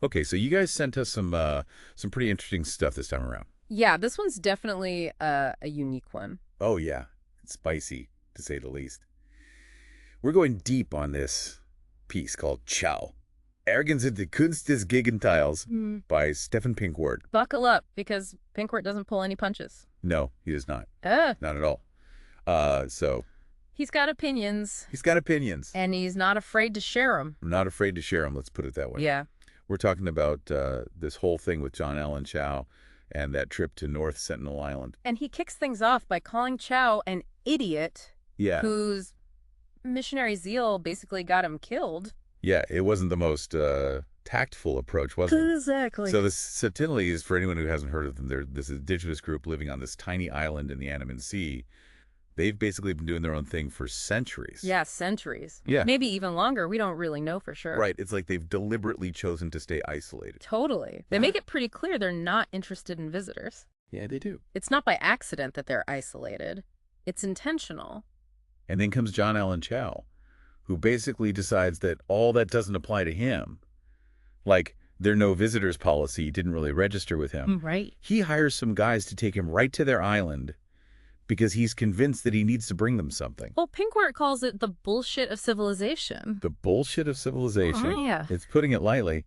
Okay, so you guys sent us some pretty interesting stuff this time around. Yeah, this one's definitely a unique one. Oh yeah, it's spicy to say the least. We're going deep on this piece called Ciao. Arrogance in the Kunst des Gegenteils by Stefan Pinkwart. Buckle up, because Pinkwart doesn't pull any punches. No, he does not. Uh, Not at all. So he's got opinions, he's got opinions. and he's not afraid to share them. I'm not afraid to share them, let's put it that way. Yeah. We're talking about this whole thing with John Allen Chau and that trip to North Sentinel Island. And he kicks things off by calling Chow an idiot Yeah. whose missionary zeal basically got him killed. Yeah, it wasn't the most tactful approach, was it? Exactly. So the Sentinelese, for anyone who hasn't heard of them, they're this indigenous group living on this tiny island in the Andaman Sea. They've basically been doing their own thing for centuries. Yeah, centuries. Yeah. Maybe even longer. We don't really know for sure. Right. It's like they've deliberately chosen to stay isolated. Totally. They make it pretty clear they're not interested in visitors. Yeah, they do. It's not by accident that they're isolated. It's intentional. And then comes John Allen Chau, who basically decides that all that doesn't apply to him. Like, their no visitors policy didn't really register with him. Right. He hires some guys to take him right to their island because he's convinced that he needs to bring them something. Well, Pinkwart calls it the bullshit of civilization. The bullshit of civilization. Oh, yeah. It's putting it lightly.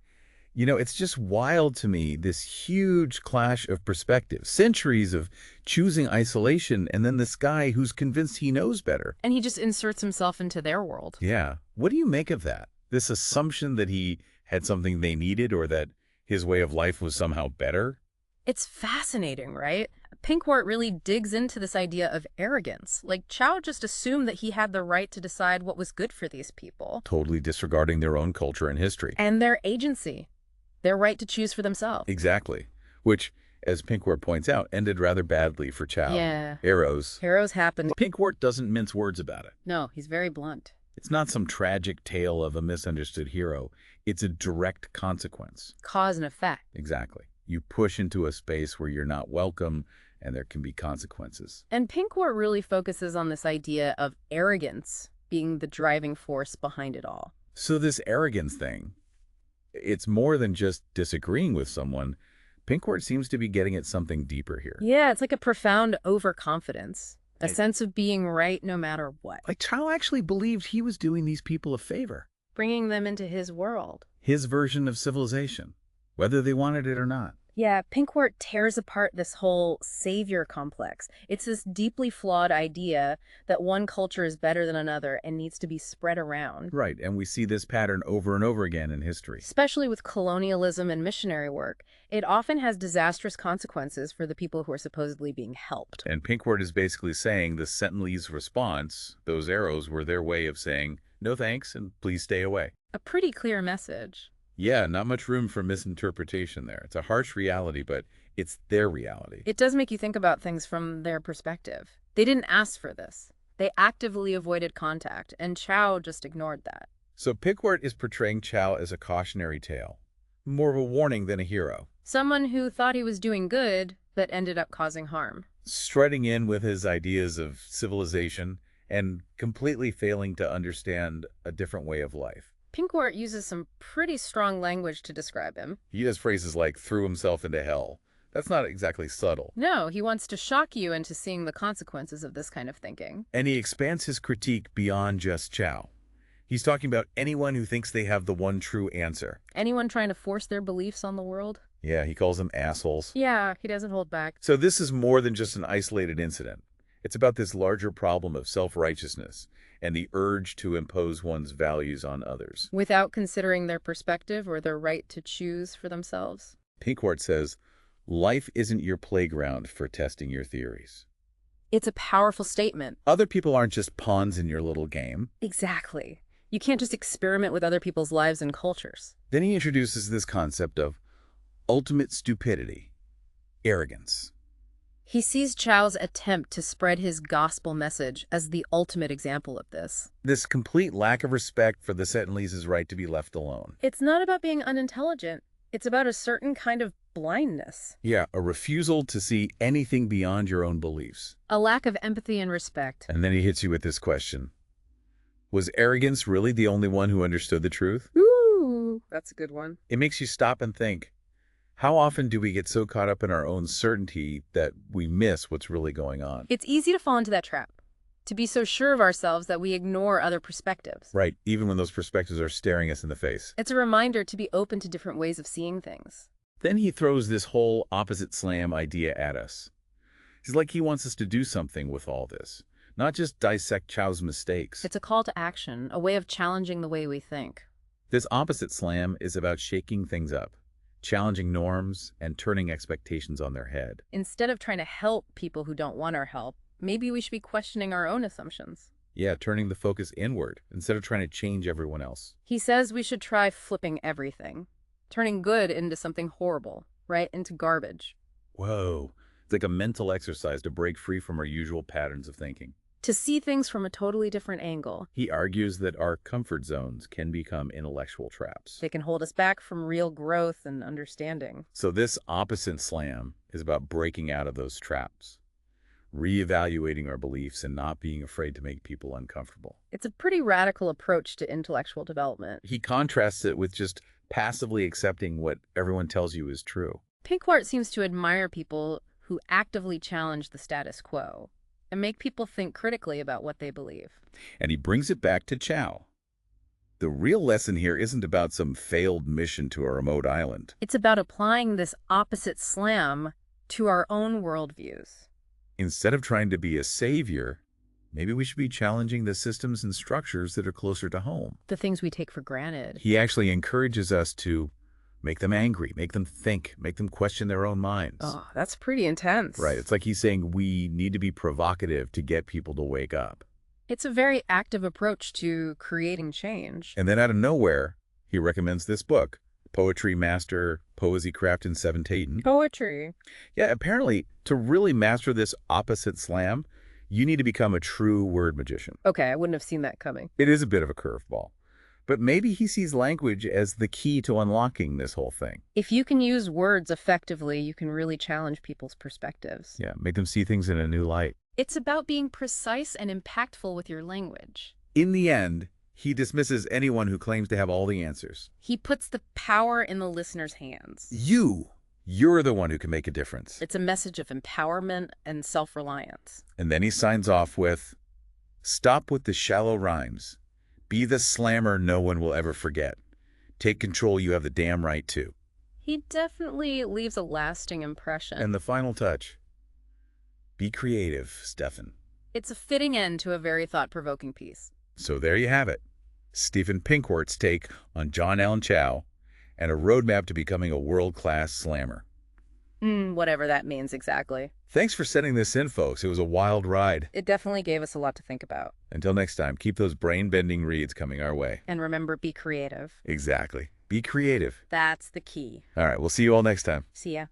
You know, it's just wild to me, this huge clash of perspectives, centuries of choosing isolation, and then this guy who's convinced he knows better. And he just inserts himself into their world. Yeah. What do you make of that? This assumption that he had something they needed or that his way of life was somehow better? It's fascinating, right? Pinkwart really digs into this idea of arrogance. Like, Chow just assumed that he had the right to decide what was good for these people. Totally disregarding their own culture and history. And their agency. Their right to choose for themselves. Exactly. Which, as Pinkwart points out, ended rather badly for Chow. Yeah. Arrows. Heroes happen. Pinkwart doesn't mince words about it. No, he's very blunt. It's not some tragic tale of a misunderstood hero. It's a direct consequence. Cause and effect. Exactly. You push into a space where you're not welcome, and there can be consequences. And Pinkwart really focuses on this idea of arrogance being the driving force behind it all. So this arrogance thing, it's more than just disagreeing with someone. Pinkwart seems to be getting at something deeper here. Yeah, it's like a profound overconfidence. A sense of being right no matter what. Like Chow actually believed he was doing these people a favor. Bringing them into his world. His version of civilization, whether they wanted it or not. Yeah, Pinkwart tears apart this whole savior complex. It's this deeply flawed idea that one culture is better than another and needs to be spread around. Right, and we see this pattern over and over again in history. Especially with colonialism and missionary work. It often has disastrous consequences for the people who are supposedly being helped. And Pinkwart is basically saying the Sentinelese response, those arrows, were their way of saying, no thanks, and please stay away. A pretty clear message. Yeah, not much room for misinterpretation there. It's a harsh reality, but it's their reality. It does make you think about things from their perspective. They didn't ask for this. They actively avoided contact, and Chow just ignored that. So Pinkwart is portraying Chow as a cautionary tale, more of a warning than a hero. Someone who thought he was doing good, but ended up causing harm. Strutting in with his ideas of civilization and completely failing to understand a different way of life. Pinkwart uses some pretty strong language to describe him. He has phrases like threw himself into hell. That's not exactly subtle. No, he wants to shock you into seeing the consequences of this kind of thinking. And he expands his critique beyond just Chow. He's talking about anyone who thinks they have the one true answer. Anyone trying to force their beliefs on the world? Yeah, he calls them assholes. Yeah, he doesn't hold back. So this is more than just an isolated incident. It's about this larger problem of self-righteousness and the urge to impose one's values on others. Without considering their perspective or their right to choose for themselves. Pinkwart says, life isn't your playground for testing your theories. It's a powerful statement. Other people aren't just pawns in your little game. Exactly. You can't just experiment with other people's lives and cultures. Then he introduces this concept of ultimate stupidity, arrogance. He sees Chow's attempt to spread his gospel message as the ultimate example of this. This complete lack of respect for the Sentinelese's right to be left alone. It's not about being unintelligent. It's about a certain kind of blindness. Yeah, a refusal to see anything beyond your own beliefs. A lack of empathy and respect. And then he hits you with this question. Was arrogance really the only one who understood the truth? Ooh, Ooh, that's a good one. It makes you stop and think, how often do we get so caught up in our own certainty that we miss what's really going on? It's easy to fall into that trap, to be so sure of ourselves that we ignore other perspectives. Right, even when those perspectives are staring us in the face. It's a reminder to be open to different ways of seeing things. Then he throws this whole opposite slam idea at us. It's like he wants us to do something with all this, not just dissect Chow's mistakes. It's a call to action, a way of challenging the way we think. This opposite slam is about shaking things up, challenging norms, and turning expectations on their head. Instead of trying to help people who don't want our help, maybe we should be questioning our own assumptions. Yeah, turning the focus inward instead of trying to change everyone else. He says we should try flipping everything, turning good into something horrible, right into garbage. Whoa, it's like a mental exercise to break free from our usual patterns of thinking. To see things from a totally different angle. He argues that our comfort zones can become intellectual traps. They can hold us back from real growth and understanding. So this opposite slam is about breaking out of those traps, reevaluating our beliefs and not being afraid to make people uncomfortable. It's a pretty radical approach to intellectual development. He contrasts it with just passively accepting what everyone tells you is true. Pinkwart seems to admire people who actively challenge the status quo and make people think critically about what they believe. And he brings it back to Chow. The real lesson here isn't about some failed mission to a remote island. It's about applying this opposite slam to our own worldviews. Instead of trying to be a savior, maybe we should be challenging the systems and structures that are closer to home. The things we take for granted. He actually encourages us to make them angry, make them think, make them question their own minds. Oh, that's pretty intense. Right. It's like he's saying we need to be provocative to get people to wake up. It's a very active approach to creating change. And then out of nowhere, he recommends this book, Poetry Master Poesy Craft in 7 Taten. Poetry. Yeah, apparently, to really master this opposite slam, you need to become a true word magician. Okay, I wouldn't have seen that coming. It is a bit of a curveball. But maybe he sees language as the key to unlocking this whole thing. If you can use words effectively, you can really challenge people's perspectives. Yeah, make them see things in a new light. It's about being precise and impactful with your language. In the end, he dismisses anyone who claims to have all the answers. He puts the power in the listener's hands. You're the one who can make a difference. It's a message of empowerment and self-reliance. And then he signs off with, stop with the shallow rhymes. Be the slammer no one will ever forget. Take control, you have the damn right to. He definitely leaves a lasting impression. And the final touch. Be creative, Stefan. It's a fitting end to a very thought-provoking piece. So there you have it. Stephen Pinkwart's take on John Allen Chow and a roadmap to becoming a world-class slammer. Whatever that means exactly. Thanks for sending this in, folks. It was a wild ride. It definitely gave us a lot to think about. Until next time, keep those brain-bending reads coming our way. And remember, be creative. Exactly. Be creative. That's the key. All right, we'll see you all next time. See ya.